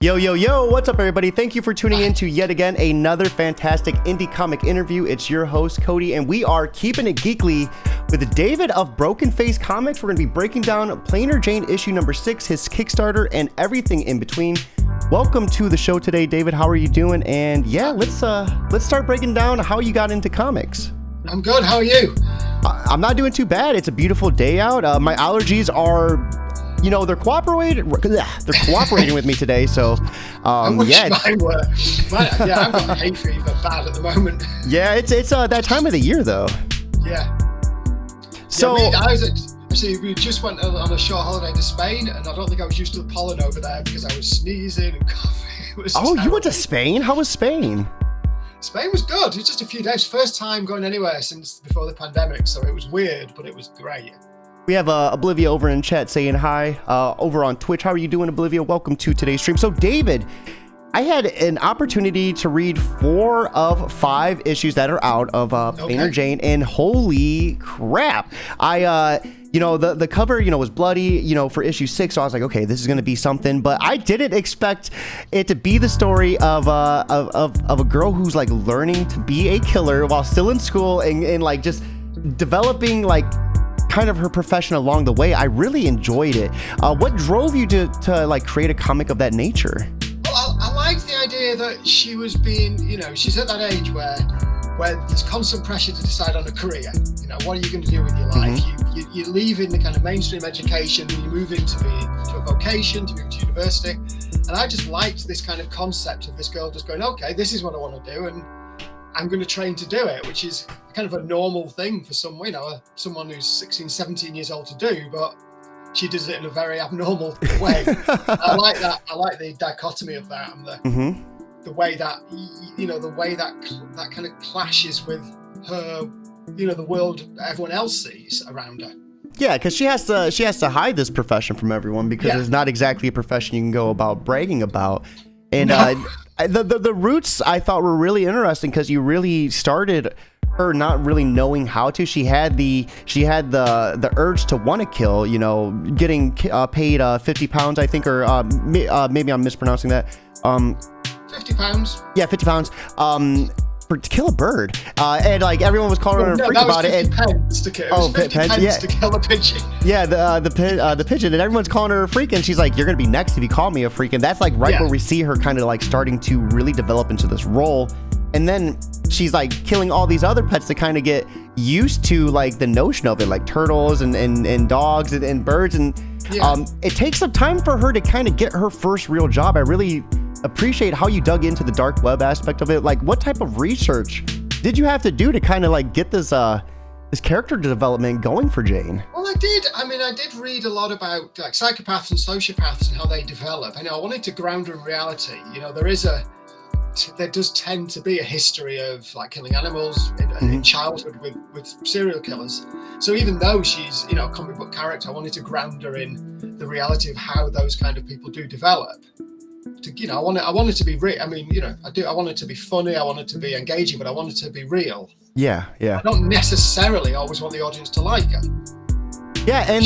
Yo, yo, yo, what's up, everybody? Thank you for tuning in to yet again another fantastic indie comic interview. It's your host, Cody, and we are keeping it geekly with David of Broken Face Comics. We're going to be breaking down Plainer Jane issue number 6, his Kickstarter, and everything in between. Welcome to the show today, David. How are you doing? And yeah, let's start breaking down how you got into comics. I'm good. How are you? I'm not doing too bad. It's a beautiful day out. My allergies are... You know, they're cooperating with me today, so I wish mine were. I've got hay fever bad at the moment. Yeah, it's that time of the year though. Yeah. So we just went on a short holiday to Spain, and I don't think I was used to the pollen over there because I was sneezing and coughing. It was terrible. You went to Spain? How was Spain? Spain was good. It was just a few days. First time going anywhere since before the pandemic, so it was weird, but it was great. We have Oblivia over in chat saying hi, over on Twitch. How are you doing, Oblivia? Welcome to today's stream. So, David, I had an opportunity to read 4 of 5 issues that are out of Plainer Jane, and holy crap. The cover, was bloody, for issue 6, so I was like, okay, this is going to be something, but I didn't expect it to be the story of a girl who's, like, learning to be a killer while still in school and like, just developing, like, kind of her profession along the way. I really enjoyed it. What drove you to like create a comic of that nature? Well, I liked the idea that she was being, she's at that age where there's constant pressure to decide on a career. What are you going to do with your life? Mm-hmm. You leave in the kind of mainstream education and you move into a vocation, to move to university. And I just liked this kind of concept of this girl just going, okay, this is what I want to do, and I'm going to train to do it, which is kind of a normal thing for someone who's 16, 17 years old to do, but she does it in a very abnormal way. I like that. I like the dichotomy of that, and the way that, that kind of clashes with her, the world everyone else sees around her. Yeah, because she has to hide this profession from everyone because it's not exactly a profession you can go about bragging about. And the roots I thought were really interesting because you really started her not really knowing how to. She had the urge to want to kill, getting paid £50, I think, or maybe I'm mispronouncing that. £50. Yeah, £50. To kill a bird, and like everyone was calling her a freak about it. And pence to kill. It was 50 pence to kill a pigeon. Yeah, the pigeon, and everyone's calling her a freak, and she's like, "You're gonna be next if you call me a freak." And that's like where we see her kind of like starting to really develop into this role, and then she's like killing all these other pets to kind of get used to like the notion of it, like turtles and dogs and birds, and it takes some time for her to kind of get her first real job. I really appreciate how you dug into the dark web aspect of it. Like, what type of research did you have to do to kind of like get this character development going for Jane? Well, I did read a lot about like psychopaths and sociopaths and how they develop. I wanted to ground her in reality. There does tend to be a history of like killing animals in childhood with serial killers. So even though she's a comic book character, I wanted to ground her in the reality of how those kind of people do develop. I want it to be real. I want it to be funny. I want it to be engaging, but I want it to be real. Yeah. I don't necessarily always want the audience to like her. Yeah, and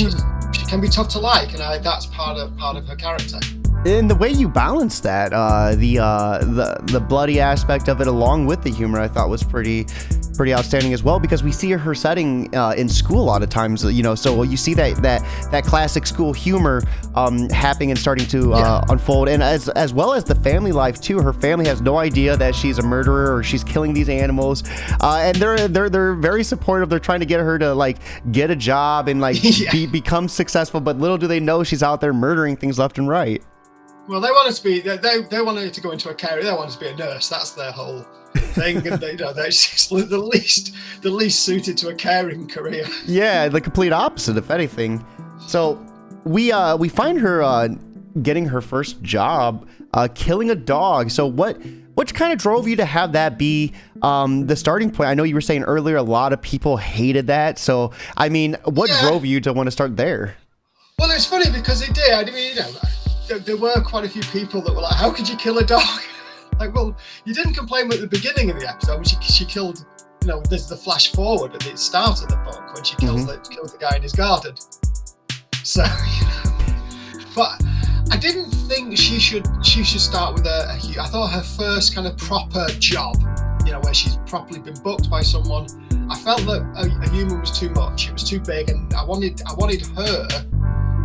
she can be tough to like, and that's part of her character. And the way you balance that, the bloody aspect of it, along with the humor, I thought was pretty outstanding as well. Because we see her setting in school a lot of times, so you see that classic school humor happening and starting to unfold, and as well as the family life too. Her family has no idea that she's a murderer or she's killing these animals, and they're very supportive. They're trying to get her to like get a job and like become successful, but little do they know she's out there murdering things left and right. Well, they want her to be. They want her to go into a career. They want her to be a nurse. That's their whole thing, and they're just the least suited to a caring career. Yeah, the complete opposite, if anything. So we find her getting her first job, killing a dog. So what kind of drove you to have that be the starting point? I know you were saying earlier a lot of people hated that. So what drove you to want to start there? Well, it's funny because it did. There were quite a few people that were like, how could you kill a dog? Like, well, you didn't complain at the beginning of the episode when she killed, there's the flash forward at the start of the book when she kills the guy in his garden. So, but I didn't think she should start with I thought her first kind of proper job, where she's properly been booked by someone. I felt that a human was too much. It was too big, and I wanted her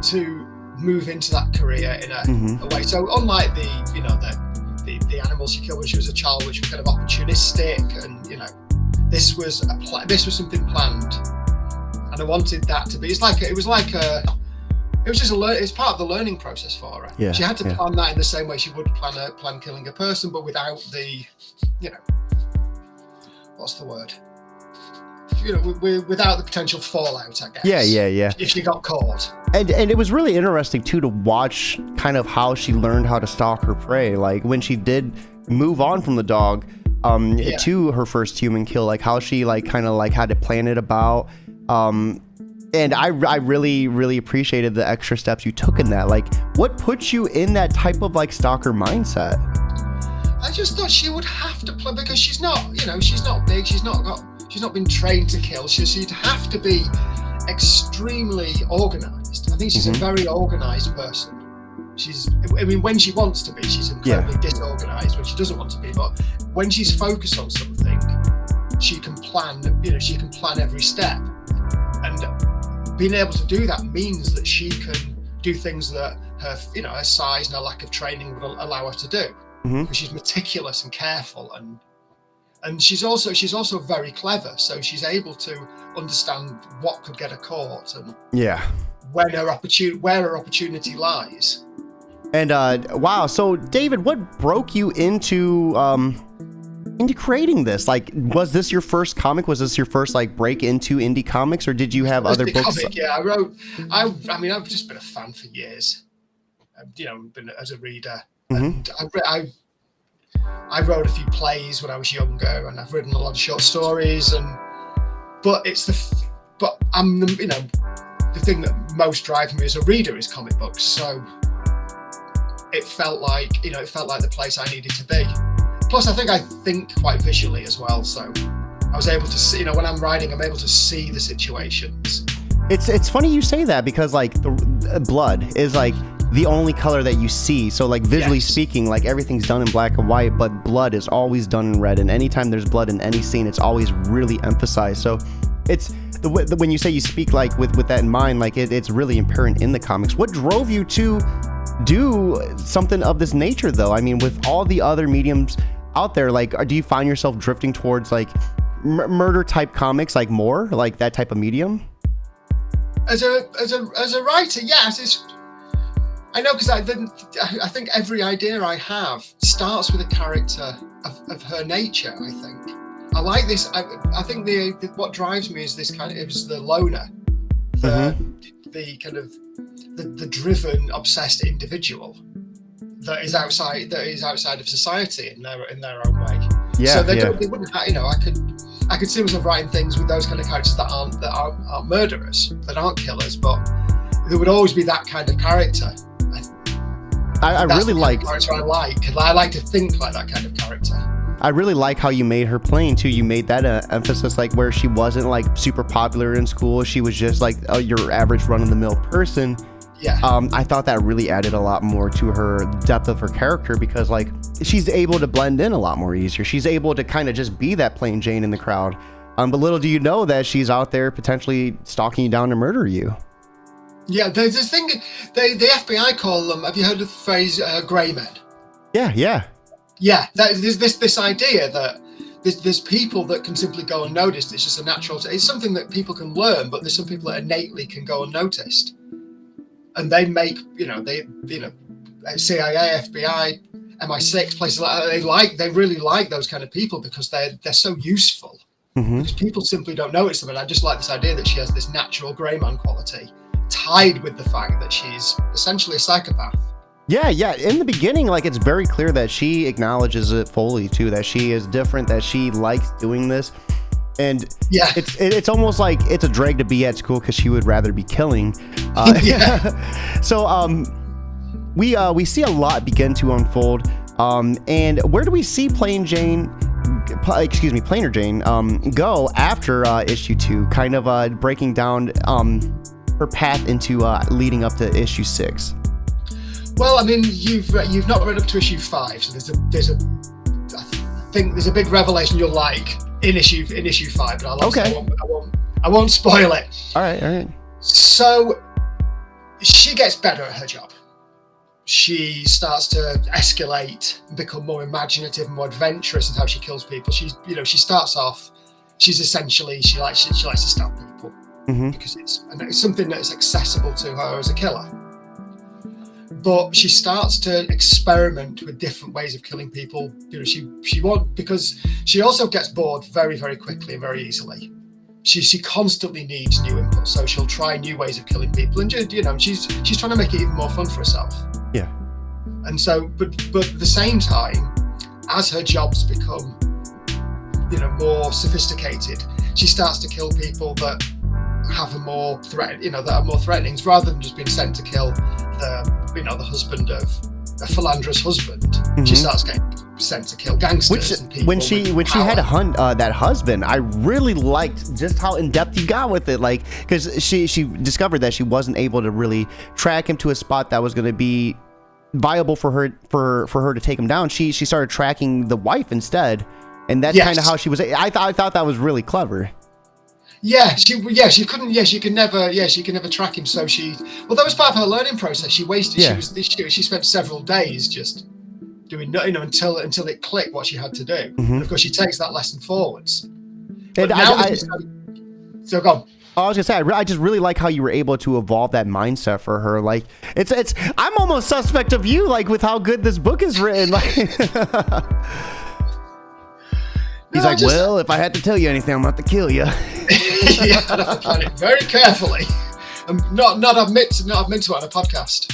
to move into that career in a way. So unlike the animals she killed when she was a child, which was kind of opportunistic, and this was something planned, and I wanted that to be. It's part of the learning process for her. Yeah, she had to plan that in the same way she would plan killing a person, but without the, what's the word? Without the potential fallout, I guess. Yeah. If she got caught. And it was really interesting too to watch kind of how she learned how to stalk her prey. Like when she did move on from the dog to her first human kill, like how she kind of had to plan it about. And I really, really appreciated the extra steps you took in that. Like, what put you in that type of stalker mindset? I just thought she would have to play, because she's not big, she's not been trained to kill. She'd have to be extremely organized. I think she's a very organized person. When she wants to be, she's incredibly disorganized when she doesn't want to be, but when she's focused on something, she can plan every step. And being able to do that means that she can do things that her size and her lack of training would allow her to do. Because she's meticulous and careful, and she's also very clever, so she's able to understand what could get her caught and where her opportunity lies. And wow, so David, what broke you into creating this? Like, was this your first comic? Was this your first break into indie comics, or did you have other books? Comic, yeah, I've just been a fan for years. Been as a reader. And I wrote a few plays when I was younger, and I've written a lot of short stories. But I'm the thing that most drives me as a reader is comic books. So it felt like the place I needed to be. Plus, I think quite visually as well. So I was able to see, when I'm writing, I'm able to see the situations. It's funny you say that, because the blood is the only color that you see. So visually speaking, everything's done in black and white, but blood is always done in red. And anytime there's blood in any scene, it's always really emphasized. So it's when you say you speak with that in mind, it's really apparent in the comics. What drove you to do something of this nature, though? I mean, with all the other mediums out there, do you find yourself drifting towards murder type comics, more that type of medium? As a writer, yes. I know, because I think every idea I have starts with a character of her nature. I think I like this. I think what drives me is this is the loner, the kind of the driven, obsessed individual that is outside of society in their own way. Yeah. So they wouldn't. I could see myself writing things with those kind of characters that aren't murderers, that aren't killers, but there would always be that kind of character. I really like character I like to think like that kind of character. I really like how you made her plain too. You made that emphasis, where she wasn't super popular in school. She was just your average run-of-the-mill person. Yeah. I thought that really added a lot more to her depth of her character, because she's able to blend in a lot more easier. She's able to kind of just be that plain Jane in the crowd. But little do you know that she's out there potentially stalking you down to murder you. Yeah, there's this thing, the FBI call them, have you heard of the phrase grey men? Yeah. Yeah, there's this idea that there's people that can simply go unnoticed. It's just a natural, it's something that people can learn, but there's some people that innately can go unnoticed. And they make, CIA, FBI, MI6, places like that, they really like those kind of people, because they're so useful. Because people simply don't notice them. And I just like this idea that she has this natural grey man quality, tied with the fact that she's essentially a psychopath. Yeah. In the beginning, it's very clear that she acknowledges it fully too, that she is different, that she likes doing this. And it's almost like it's a drag to be at school, because she would rather be killing. So we see a lot begin to unfold. And where do we see Plainer Jane go after issue 2, kind of breaking down her path into leading up to issue 6? Well, I mean, you've not read up to issue 5, so I think there's a big revelation you'll like in issue 5, but I won't spoil it. All right. So she gets better at her job. She starts to escalate and become more imaginative and more adventurous in how she kills people. She starts off, she's essentially, she likes to stab people because it's something that's accessible to her as a killer. But she starts to experiment with different ways of killing people. Because she also gets bored very, very quickly and very easily. She constantly needs new input, so she'll try new ways of killing people, and she's trying to make it even more fun for herself. Yeah. And so, but at the same time, as her jobs become, more sophisticated, she starts to kill people that have a more that are more threatening, rather than just being sent to kill the husband of a philanderous husband. She starts getting sent to kill gangsters and people. When she had that husband, I really liked just how in depth you got with it, like, because she discovered that she wasn't able to really track him to a spot that was going to be viable for her to take him down. She started tracking the wife instead, and that's kind of how she was. I thought that was really clever. She could never track him. So that was part of her learning process. She wasted. She spent several days just doing nothing until it clicked what she had to do. And of course, she takes that lesson forwards. But so go on. I was gonna say, I just really like how you were able to evolve that mindset for her. Like, it's I'm almost suspect of you, like, with how good this book is written. Like, he's like, well, if I had to tell you anything, I'm gonna have to kill you. Yeah, I'd have to plan it very carefully, and not admit to it on a podcast.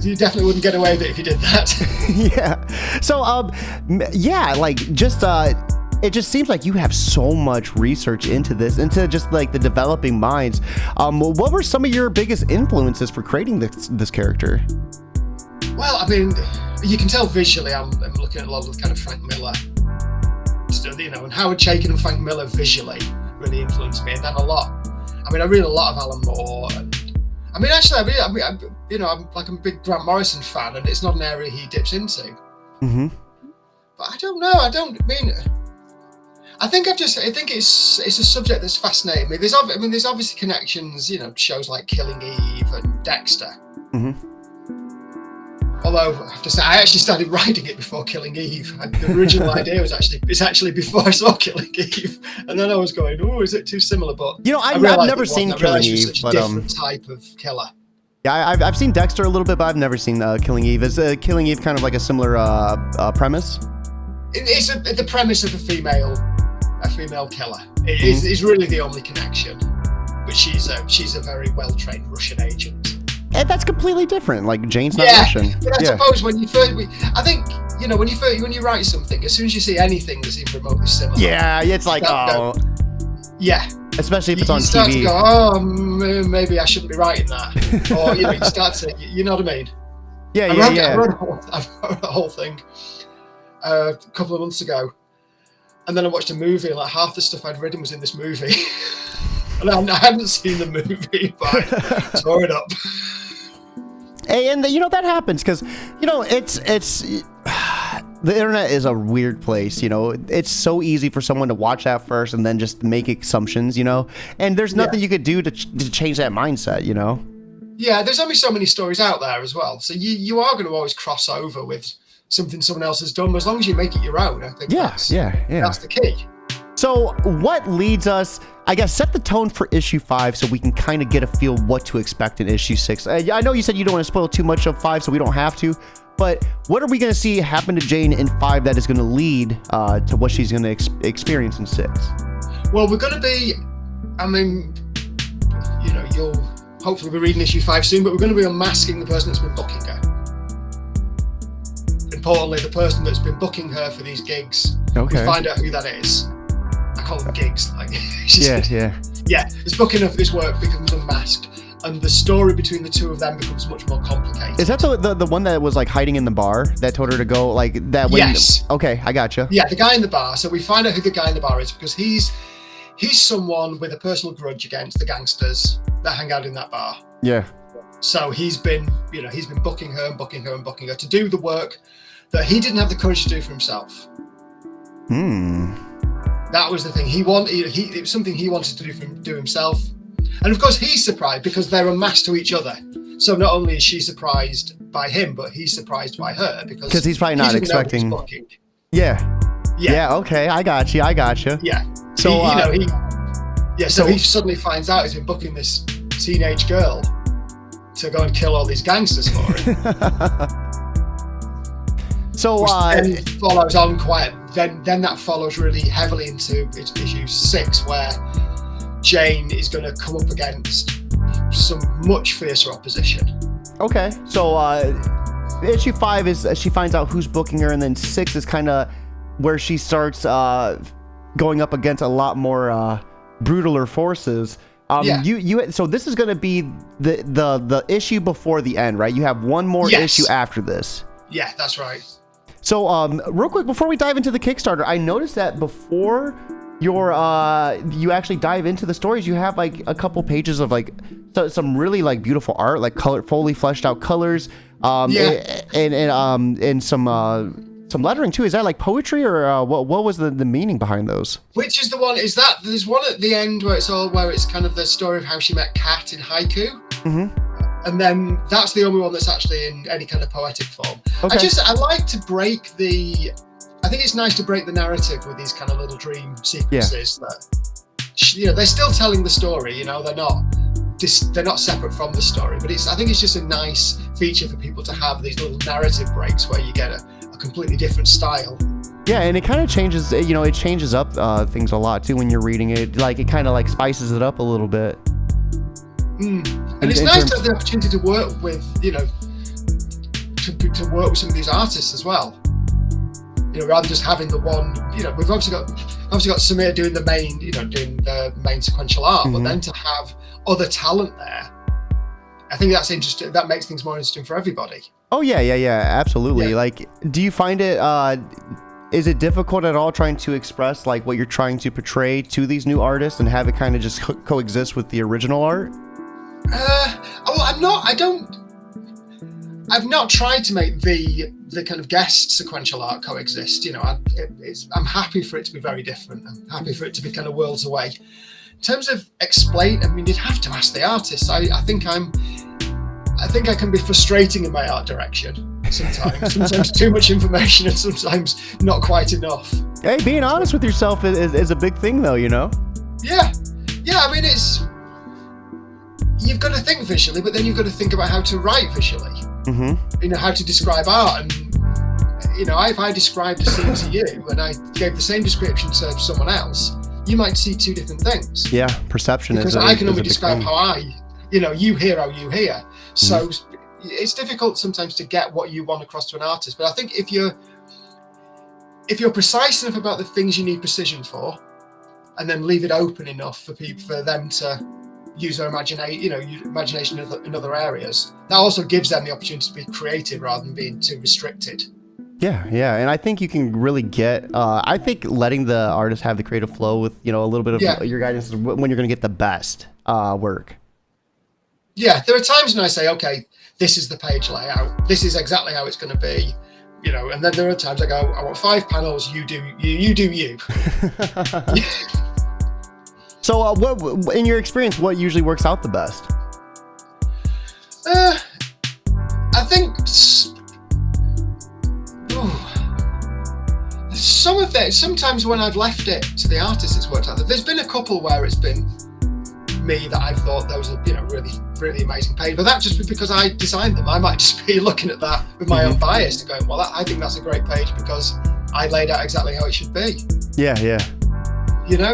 You definitely wouldn't get away with it if you did that. Yeah. So, like, just it just seems like you have so much research into just like the developing minds. What were some of your biggest influences for creating this character? Well, I mean, you can tell visually I'm looking at a lot of the kind of Frank Miller stuff, and Howard Chaykin and Frank Miller visually really influenced me, and then I read a lot of Alan Moore, and I'm like a big Grant Morrison fan, and it's not an area he dips into. But I don't know. I think it's a subject that's fascinating me. There's obviously connections, shows like Killing Eve and Dexter. Although I have to say, I actually started writing it before Killing Eve. The original idea was actually before I saw Killing Eve, and then I was going, "Oh, is it too similar?" But I've never seen Killing Eve, such a different type of killer. Yeah, I've seen Dexter a little bit, but I've never seen Killing Eve. Is Killing Eve kind of like a similar premise? It's the premise of a female killer. It is really the only connection, but she's a very well-trained Russian agent. And that's completely different. Like, Jane's not Russian. But I suppose when you write something, as soon as you see anything that's even remotely similar, it's like, especially if it's on TV. You start to go, maybe I shouldn't be writing that, or you start to, you know what I mean? I wrote a whole thing a couple of months ago, and then I watched a movie, and like half the stuff I'd written was in this movie, and I hadn't seen the movie, but I tore it up. And that happens because it's the internet is a weird place. It's so easy for someone to watch that first and then just make assumptions. And there's nothing you could do to change that mindset. Yeah, there's only so many stories out there as well, so you are going to always cross over with something someone else has done, but as long as you make it your own, I think that's the key. So what leads us, I guess, set the tone for issue 5 so we can kind of get a feel what to expect in issue 6. I know you said you don't want to spoil too much of 5, so we don't have to, but what are we going to see happen to Jane in 5 that is going to lead to what she's going to experience in 6? Well, we're going to be, you'll hopefully be reading issue 5 soon, but we're going to be unmasking the person that's been booking her. Importantly, the person that's been booking her for these gigs. Okay. We find out who that is. I call them gigs. Like, it's booking her for this work becomes unmasked, and the story between the two of them becomes much more complicated. Is that the one that was like hiding in the bar that told her to go like that? Yes. Okay, I gotcha. Yeah, the guy in the bar. So we find out who the guy in the bar is because he's someone with a personal grudge against the gangsters that hang out in that bar. Yeah. So he's been booking her to do the work that he didn't have the courage to do for himself. That was the thing. It was something he wanted to do himself. And of course he's surprised because they're unmasked to each other. So not only is she surprised by him, but he's surprised by her because he's probably not expecting. Yeah. Okay. I got you. Yeah. So he suddenly finds out he's been booking this teenage girl to go and kill all these gangsters for him. So then follows on quite. Then that follows really heavily into issue 6, where Jane is going to come up against some much fiercer opposition. Okay. So issue 5 is she finds out who's booking her, and then 6 is kind of where she starts going up against a lot more brutaler forces. So this is going to be the issue before the end, right? You have one more issue after this. Yeah, that's right. So real quick, before we dive into the Kickstarter, I noticed that before you actually dive into the stories, you have like a couple pages of like some really like beautiful art, like fully fleshed out colors, and some lettering too. Is that like poetry, or what was the meaning behind those? Which is the one? Is that there's one at the end where it's kind of the story of how she met Kat in haiku. And then that's the only one that's actually in any kind of poetic form. Okay. I like to break I think it's nice to break the narrative with these kind of little dream sequences that, they're still telling the story, they're not separate from the story, but I think it's just a nice feature for people to have these little narrative breaks where you get a completely different style. Yeah, and it kind of changes, it changes up things a lot too when you're reading it. Like it kind of like spices it up a little bit. And it's nice to have the opportunity to work with, to work with some of these artists as well. Rather than just having the one, we've obviously got Samir doing the main sequential art, but then to have other talent there, I think that's interesting. That makes things more interesting for everybody. Oh yeah, absolutely. Yeah. Like, do you find it? Is it difficult at all trying to express like what you're trying to portray to these new artists and have it kind of just coexist with the original art? I've not tried to make the kind of guest sequential art coexist. I'm happy for it to be very different. I'm happy for it to be kind of worlds away. In terms of you'd have to ask the artists. I think I can be frustrating in my art direction sometimes. Sometimes too much information and sometimes not quite enough. Hey, being honest with yourself is a big thing though, Yeah. You've got to think visually, but then you've got to think about how to write visually. How to describe art. And if I described a scene to you and I gave the same description to someone else, you might see two different things. Yeah, perception because I can only describe how you hear how you hear. So it's difficult sometimes to get what you want across to an artist. But I think if you're precise enough about the things you need precision for, and then leave it open enough for them to use their imagination in other areas, that also gives them the opportunity to be creative rather than being too restricted. Yeah, and I think you can really get. I think letting the artist have the creative flow with a little bit of your guidance is when you're going to get the best work. Yeah, there are times when I say, okay, this is the page layout. This is exactly how it's going to be. And then there are times I go, I want 5 panels. You do you. So, what in your experience, what usually works out the best? I think some of it. Sometimes when I've left it to the artist, it's worked out. There's been a couple where it's been me that I've thought those are really, really amazing pages, but that's just because I designed them. I might just be looking at that with my own bias and going, well, I think that's a great page because I laid out exactly how it should be. Yeah.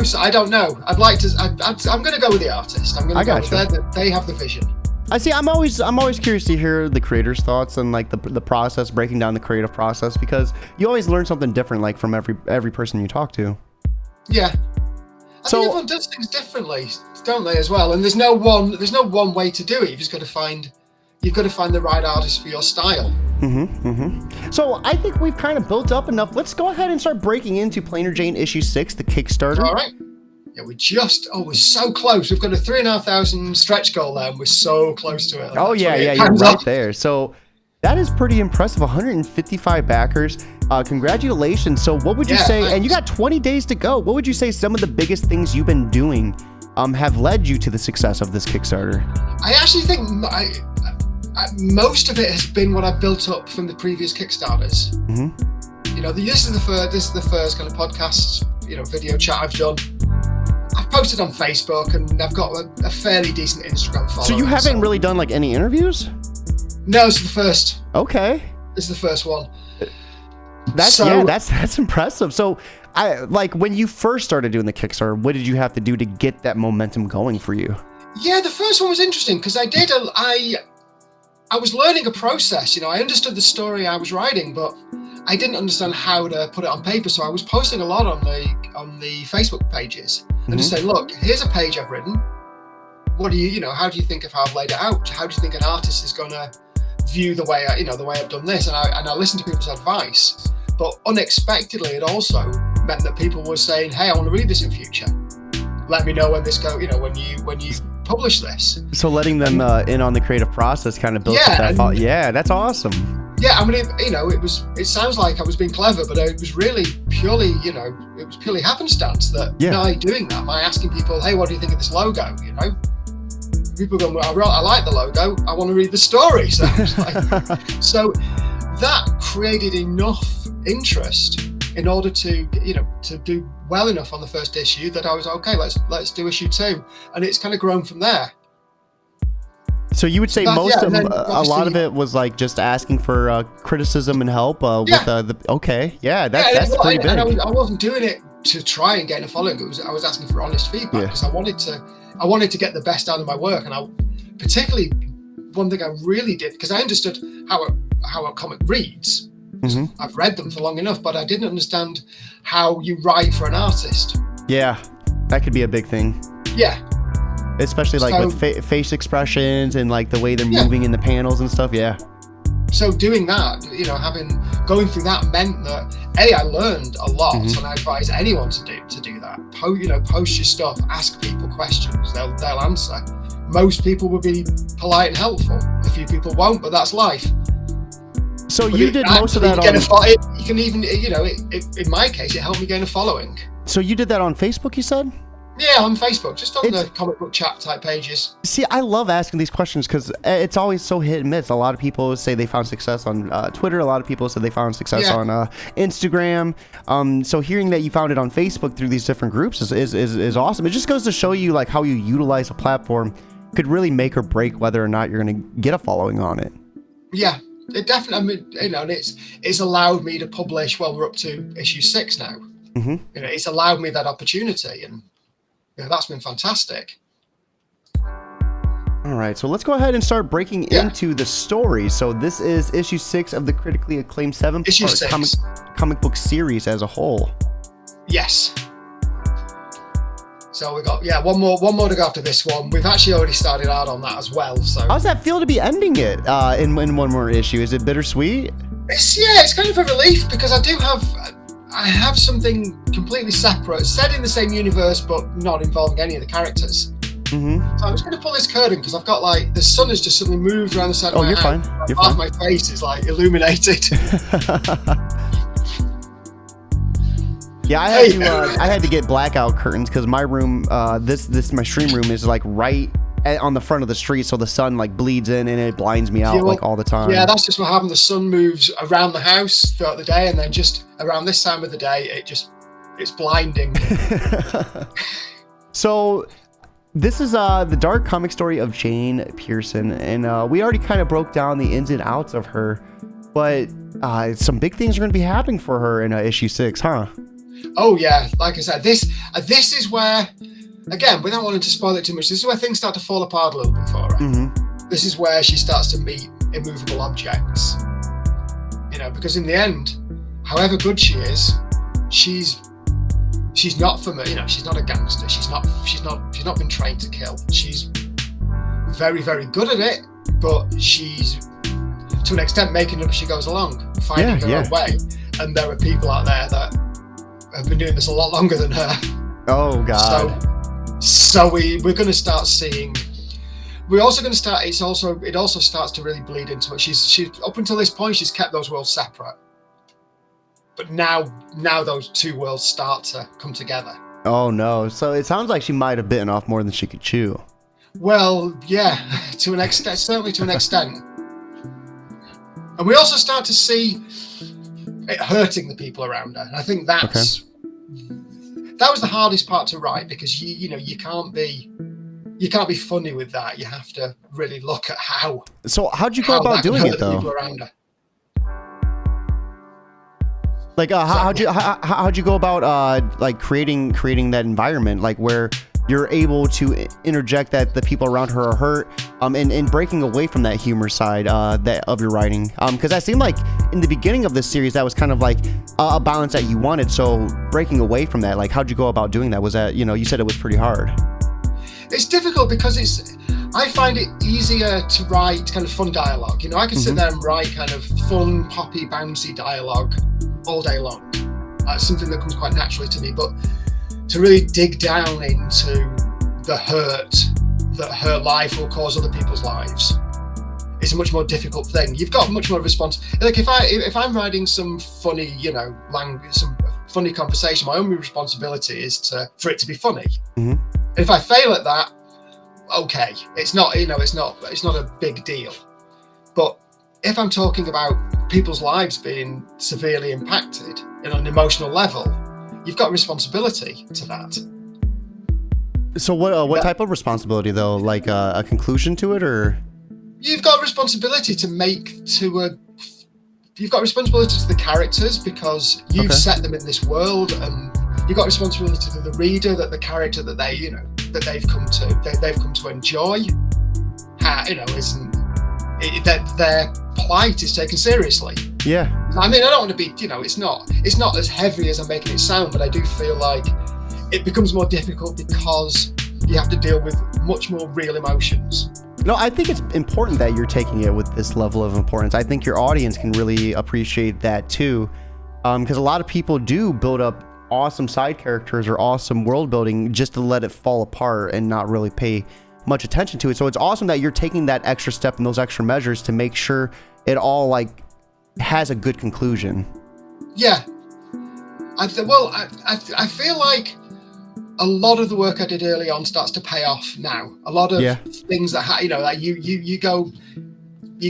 So I don't know. I'd like to. I'm going to go with the artist. I'm going to go with they have the vision. I see. I'm always curious to hear the creator's thoughts and like the process, breaking down the creative process, because you always learn something different, like from every person you talk to. Yeah. I think everyone does things differently, don't they, as well? And there's no one way to do it. You've got to find the right artist for your style. So I think we've kind of built up enough. Let's go ahead and start breaking into Plainer Jane issue 6, the Kickstarter. All right. Yeah, we're so close. We've got a 3,500 stretch goal there, and we're so close to it. Oh yeah, you're right there. So that is pretty impressive. 155 backers. Congratulations. So what would you say? Thanks. And you got 20 days to go. What would you say some of the biggest things you've been doing have led you to the success of this Kickstarter? I actually think most of it has been what I've built up from the previous Kickstarters. Mm-hmm. You know, this is the first kind of podcast, you know, video chat I've done. I've posted on Facebook, and I've got a fairly decent Instagram following. So you haven't really done like any interviews? No, it's the first. Okay. It's the first one. That's impressive. So when you first started doing the Kickstarter, what did you have to do to get that momentum going for you? Yeah, the first one was interesting because I was learning a process. You know, I understood the story I was writing, but I didn't understand how to put it on paper. So I was posting a lot on the Facebook pages and just saying, look, here's a page I've written. What do how do you think of how I've laid it out? How do you think an artist is going to view the way I've done this? And I listened to people's advice, but unexpectedly, it also meant that people were saying, hey, I want to read this in future. Let me know when this when you publish this. So letting them in on the creative process kind of built that thought. Yeah, that's awesome. Yeah, I mean, it sounds like I was being clever, but it was really purely, it was purely happenstance that by doing that, by asking people, hey, what do you think of this logo? People go, well, I like the logo, I want to read the story. So, so that created enough interest in order to do well enough on the first issue that I was okay. Let's do issue 2, and it's kind of grown from there. So you would say a lot of it was like just asking for criticism and help with that's pretty big. And I wasn't doing it to try and gain a following. I was asking for honest feedback because I wanted to get the best out of my work, and I particularly one thing I really did because I understood how a comic reads. Mm-hmm. I've read them for long enough, but I didn't understand how you write for an artist. Yeah, that could be a big thing. Yeah. Especially with face expressions and like the way they're moving in the panels and stuff. Yeah. So doing that, going through that meant that I learned a lot, and I advise anyone to do that. Post your stuff, ask people questions, they'll answer. Most people will be polite and helpful. A few people won't, but that's life. So you did most of that you can even, in my case, it helped me gain a following. So you did that on Facebook, you said? Yeah, on Facebook, just on the comic book chat type pages. See, I love asking these questions because it's always so hit and miss. A lot of people say they found success on Twitter. A lot of people say they found success on Instagram. So hearing that you found it on Facebook through these different groups is awesome. It just goes to show you like how you utilize a platform could really make or break whether or not you're going to get a following on it. Yeah, it definitely. And it's allowed me to publish. Well, we're up to issue 6 now. Mm-hmm. It's allowed me that opportunity, and that's been fantastic. All right, so let's go ahead and start breaking into the story. So this is issue 6 of the critically acclaimed 7-part comic book series as a whole. Yes. So we got one more to go after this one. We've actually already started out on that as well. So how's that feel to be ending it in one more issue? Is it bittersweet? It's kind of a relief because I have something completely separate, set in the same universe, but not involving any of the characters. Mm-hmm. So I'm just going to pull this curtain because I've got the sun has just suddenly moved around the side of my head. You're half fine. My face is illuminated. Yeah, I had to get blackout curtains because my room, my stream room is right on the front of the street, so the sun bleeds in and it blinds me out all the time. Yeah, that's just what happened. The sun moves around the house throughout the day, and then just around this time of the day, it's blinding. So this is the dark comic story of Jane Pearson, and we already kind of broke down the ins and outs of her, but some big things are going to be happening for her in issue 6, huh? Oh yeah, like I said, this is where, again, without wanting to spoil it too much, this is where things start to fall apart a little bit for her. Mm-hmm. This is where she starts to meet immovable objects. Because in the end, however good she is, she's not from she's not a gangster. She's not been trained to kill. She's very, very good at it, but she's to an extent making it up as she goes along, finding her own way. And there are people out there that have been doing this a lot longer than her. Oh God. So we're going to start seeing. We're also going to start. It also starts to really bleed into it. She's up until this point, she's kept those worlds separate. But now those two worlds start to come together. Oh no! So it sounds like she might have bitten off more than she could chew. Well, yeah, to an extent, certainly to an extent. And we also start to see it hurting the people around her. And I think that was the hardest part to write, because you can't be funny with that. You have to really look at how. So how'd you go about doing it though? People around her. Like how'd you go about like creating that environment, like where you're able to interject that the people around her are hurt, and breaking away from that humor side that of your writing, because that seemed like in the beginning of this series that was kind of like a balance that you wanted. So breaking away from that, like how'd you go about doing that? Was that, you said it was pretty hard? It's difficult because I find it easier to write kind of fun dialogue. I can sit there and write kind of fun, poppy, bouncy dialogue all day long. It's something that comes quite naturally to me, but to really dig down into the hurt that her life will cause other people's lives is a much more difficult thing. You've got much more response. Like if I'm writing some funny, language, some funny conversation, my only responsibility is for it to be funny. And if I fail at that, okay, it's not a big deal. But if I'm talking about people's lives being severely impacted on an emotional level, you've got responsibility to that. So what type of responsibility though? Like a conclusion to it, or? You've got responsibility you've got responsibility to the characters, because you've set them in this world, and you've got responsibility to the reader that the character that they've come to enjoy, that their plight is taken seriously. Yeah. I mean, I don't want to be, it's not as heavy as I'm making it sound, but I do feel like it becomes more difficult because you have to deal with much more real emotions. No, I think it's important that you're taking it with this level of importance. I think your audience can really appreciate that too, because a lot of people do build up awesome side characters or awesome world building just to let it fall apart and not really pay much attention to it. So it's awesome that you're taking that extra step and those extra measures to make sure it all like has a good conclusion. Yeah. I feel like a lot of the work I did early on starts to pay off now. A lot of things that like you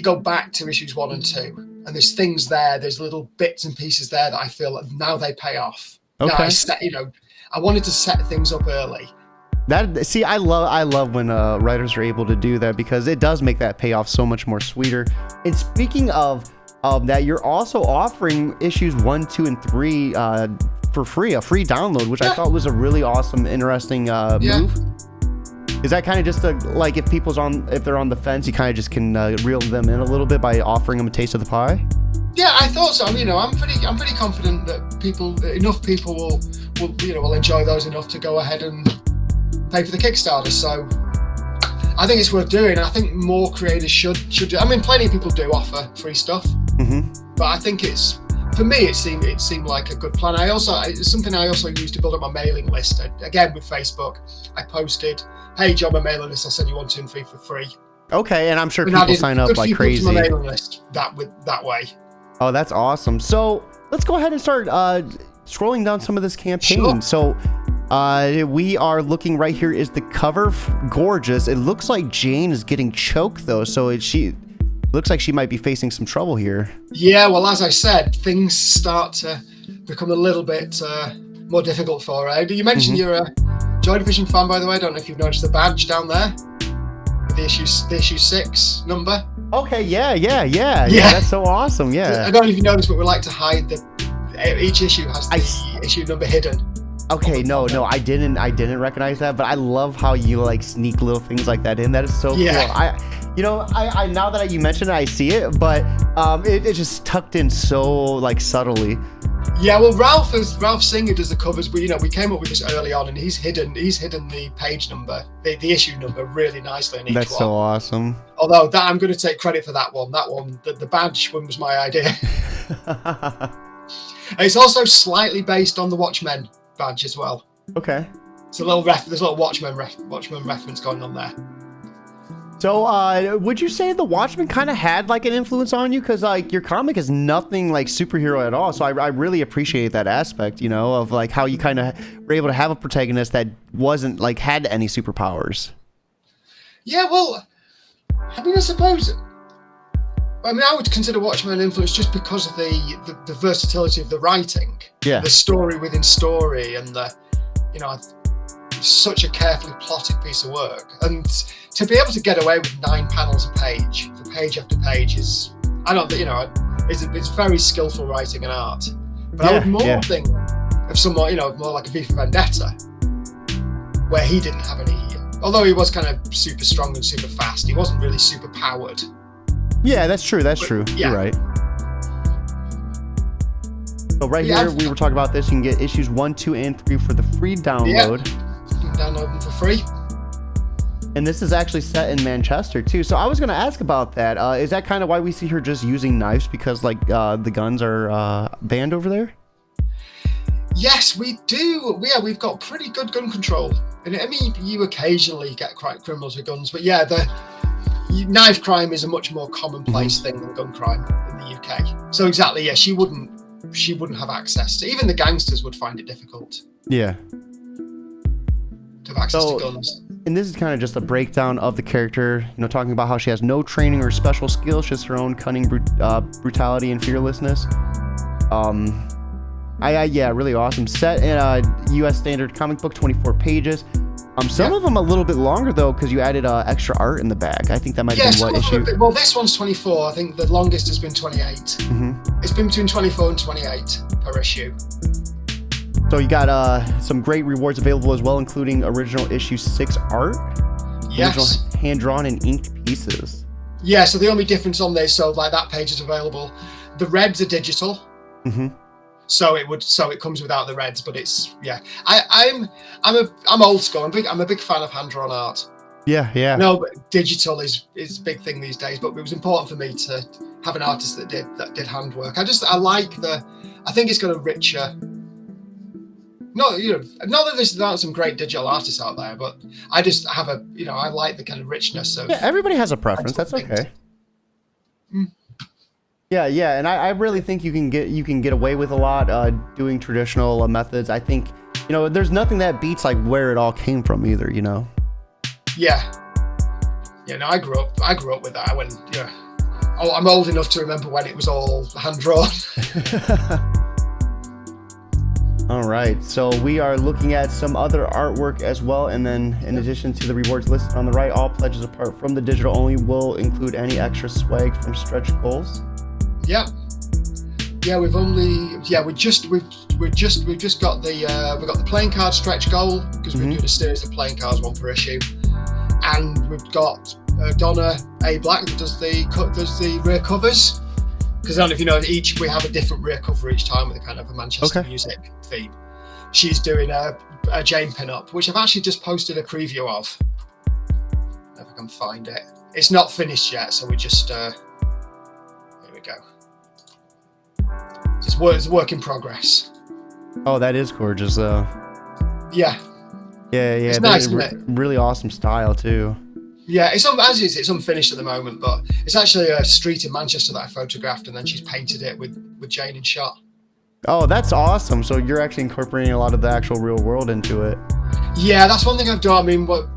go back to issues 1 and 2, and there's things there, there's little bits and pieces there that I feel like now they pay off. Okay. Now I wanted to set things up early. I love when writers are able to do that, because it does make that payoff so much more sweeter. And speaking of that, you're also offering issues 1, 2, and 3 for free, a free download, which I thought was a really awesome, interesting move. Is that kind of just like if they're on the fence, you kind of just can reel them in a little bit by offering them a taste of the pie? Yeah, I thought so. I mean, I'm pretty confident that enough people will enjoy those enough to go ahead and pay for the Kickstarter. So I think it's worth doing. I think more creators should do. I mean, plenty of people do offer free stuff, but I think for me it seemed like a good plan. It's something I also used to build up my mailing list. Again, with Facebook, I posted, "Hey, join my mailing list. I'll send you 1, 2, and 3 for free." Okay, and I'm sure people sign up like crazy. To my mailing list that way. Oh, that's awesome. So let's go ahead and start scrolling down some of this campaign. Sure. So we are looking right here. Is the cover gorgeous? It looks like Jane is getting choked though, so she looks like she might be facing some trouble here. Yeah, well, as I said, things start to become a little bit more difficult for her. You mentioned you're a Joy Division fan, by the way. I don't know if you've noticed the badge down there, the issue 6 number. Okay, yeah. That's so awesome. Yeah. I don't know if you noticed, but we like to hide each issue has the issue number hidden. Okay, no, I didn't recognize that, but I love how you like sneak little things like that in. That is so cool. I now that you mention it, I see it, but it just tucked in so like subtly. Yeah, well, Ralph Singer does the covers, but we came up with this early on, and he's hidden the page number, the issue number really nicely in each one. That's so awesome. Although I'm going to take credit for that one. The badge one was my idea. It's also slightly based on the Watchmen badge as well. Okay. It's a little there's a little Watchmen reference going on there. So, would you say the Watchmen kind of had like an influence on you? Because like your comic is nothing like superhero at all. So I really appreciate that aspect, of like how you kind of were able to have a protagonist that wasn't like had any superpowers. Yeah, well, I mean, I suppose. I would consider Watchmen an influence just because of the versatility of the writing. Yeah. The story within story, and it's such a carefully plotted piece of work, and to be able to get away with 9 panels a page, for page after page, it's very skillful writing and art. But I would more think of someone, more like a V for Vendetta, where he didn't have any. Although he was kind of super strong and super fast, he wasn't really super powered. Yeah, that's true. You're right. So here, we were talking about this. You can get issues 1, 2, and 3 for the free download. Yeah, you can download them for free. And this is actually set in Manchester, too. So I was going to ask about that. Is that kind of why we see her just using knives? Because, like, the guns are banned over there? Yes, we do. Yeah, we've got pretty good gun control. And I mean, you occasionally get quite criminals with guns. But yeah, knife crime is a much more commonplace thing than gun crime in the UK. So exactly, yeah, she wouldn't have access to. Even the gangsters would find it difficult. Yeah. To have access to guns. And this is kind of just a breakdown of the character, talking about how she has no training or special skills, just her own cunning, brutality, and fearlessness. Really awesome. Set in a U.S. standard comic book, 24 pages. Some of them a little bit longer though, because you added extra art in the back. I think that might have been what issue. Well, this one's 24. I think the longest has been 28. Mm-hmm. It's been between 24 and 28 per issue. So you got some great rewards available as well, including original issue 6 art. Yes. Original hand-drawn and inked pieces. Yeah. So the only difference on this, so like that page is available. The reds are digital. Mm-hmm. So it comes without the reds, but it's I'm old school. I'm a big fan of hand drawn art. Yeah. No, but digital is a big thing these days. But it was important for me to have an artist that did handwork. I think it's got a richer. Not that there's not some great digital artists out there, but I just have I like the kind of richness of. Yeah, everybody has a preference. That's okay. Yeah, and I really think you can get away with a lot doing traditional methods. I think there's nothing that beats like where it all came from either. Yeah. No, I grew up with that when I'm old enough to remember when it was all hand drawn. All right, so we are looking at some other artwork as well, and then in addition to the rewards listed on the right, all pledges apart from the digital only will include any extra swag from stretch goals. Yeah, we've just got the playing card stretch goal because we're doing a series of playing cards, 1 per issue, and we've got Donna A. Black that does the rear covers. Because I don't know if you know, we have a different rear cover each time with a kind of a Manchester music theme. She's doing a Jane pin-up, which I've actually just posted a preview of. If I can find it. It's not finished yet, so we just here we go. It's work in progress. Oh, that is gorgeous though. Yeah. It's nice, isn't it? Really awesome style too. Yeah, it's unfinished at the moment, but it's actually a street in Manchester that I photographed, and then she's painted it with Jane in shot. Oh, that's awesome. So you're actually incorporating a lot of the actual real world into it. Yeah, that's one thing I've done. I mean, a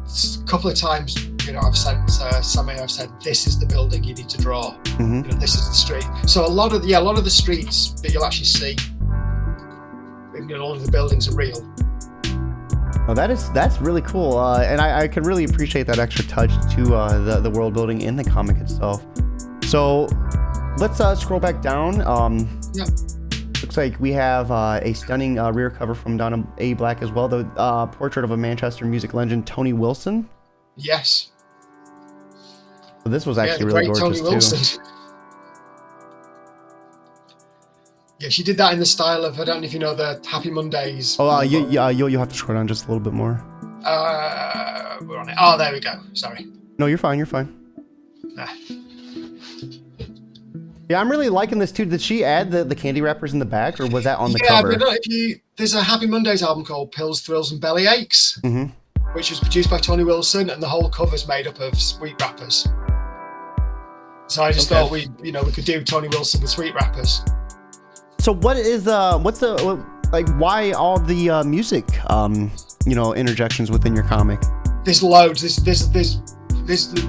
couple of times, I've sent Sammy, I've said, this is the building you need to draw. Mm-hmm. This is the street. So a lot of the streets that you'll actually see, a lot of the buildings are real. Oh, that's really cool, and I can really appreciate that extra touch to the world building in the comic itself. So let's scroll back down. Looks like we have a stunning rear cover from Donna A. Black as well, the portrait of a Manchester music legend, Tony Wilson. Yes. So this was actually really gorgeous Tony Wilson. too. Yeah, she did that in the style of, I don't know if you know the Happy Mondays. Oh, you'll have to scroll down just a little bit more. We're on it. Oh, there we go. Sorry. No, you're fine. Nah. Yeah, I'm really liking this too. Did she add the candy wrappers in the back, or was that on the cover? Yeah, there's a Happy Mondays album called Pills, Thrills and Belly Aches, which was produced by Tony Wilson, and the whole cover's made up of sweet wrappers. So I just thought we could do Tony Wilson with sweet wrappers. So why all the music, interjections within your comic? There's loads. There's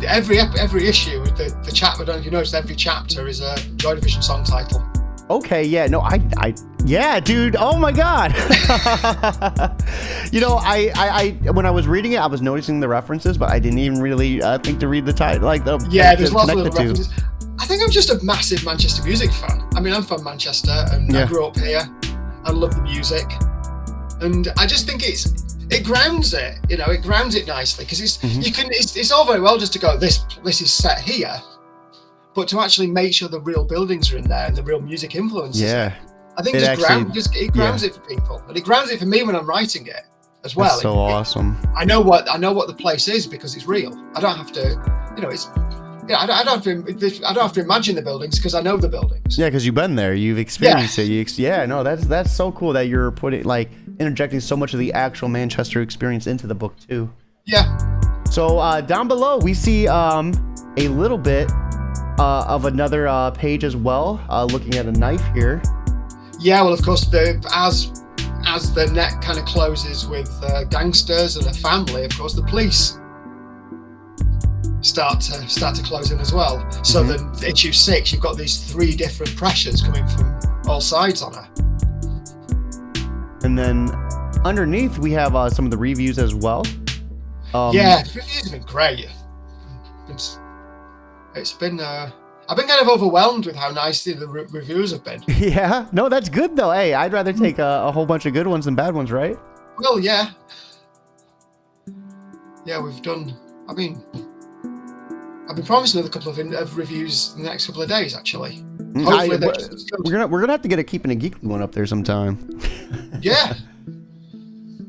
every issue. The chapter. I don't know if you noticed, every chapter is a Joy Division song title. Okay, yeah, no, yeah, dude. Oh my God. I when I was reading it, I was noticing the references, but I didn't even really think to read the title. There's lots of little references. I think I'm just a massive Manchester music fan. I mean, I'm from Manchester, and I grew up here. I love the music, and I just think it grounds it. It grounds it nicely, because it's all very well just to go, this is set here. But to actually make sure the real buildings are in there and the real music influences it, I think it grounds it for people, and it grounds it for me when I'm writing it as well. That's so awesome. I know what the place is because it's real. I don't have to, I don't have to imagine the buildings because I know the buildings. Yeah, because you've been there, you've experienced it. That's so cool that you're interjecting so much of the actual Manchester experience into the book too. Yeah. So down below we see a little bit of another page as well, looking at a knife here. Yeah, well, of course, as the net kind of closes with gangsters and a family, of course, the police start to close in as well. So then, issue 6, you've got these 3 different pressures coming from all sides on her. And then underneath, we have some of the reviews as well. The reviews have been great. It's been I've been kind of overwhelmed with how nice the reviews have been. Yeah, no, that's good though. Hey, I'd rather take a whole bunch of good ones than bad ones, right? Well, yeah. Yeah, we've done. I've been promising another couple of reviews in the next couple of days, actually. Hopefully, we're gonna have to get Keeping a Geekly one up there sometime. Yeah.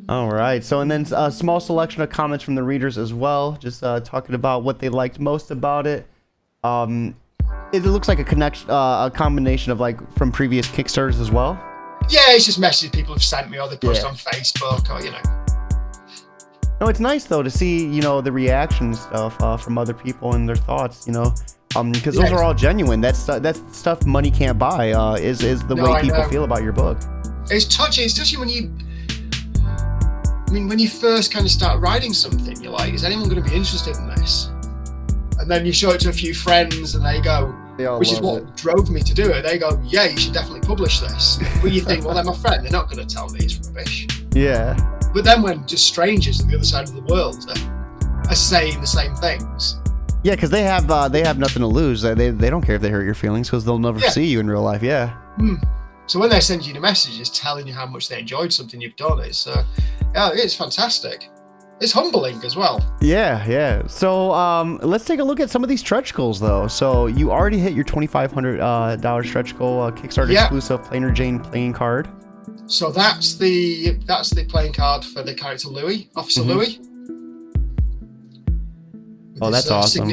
All right. So, and then a small selection of comments from the readers as well, just talking about what they liked most about it. It looks like a combination of from previous Kickstarters as well. Yeah, it's just messages people have sent me, or they post on Facebook, or No, it's nice though to see the reaction stuff from other people and their thoughts. Because those are all genuine. That's stuff money can't buy. Is the way people feel about your book. It's touching. It's touching when you. I mean, when you first kind of start writing something, you're like, is anyone going to be interested in this? And then you show it to a few friends, and they go, which is what drove me to do it. They go, yeah, you should definitely publish this. But you think, well, they're my friend. They're not going to tell me it's rubbish. Yeah. But then when just strangers on the other side of the world are saying the same things. Yeah, because they have nothing to lose. They don't care if they hurt your feelings because they'll never see you in real life. Yeah. So when they send you the messages telling you how much they enjoyed something you've done, it's fantastic. It's humbling as well. Yeah. So let's take a look at some of these stretch goals, though. So you already hit your $2,500 stretch goal, Kickstarter exclusive Plainer Jane playing card. So that's the playing card for the character Lewey, Officer Lewey. Oh, that's awesome.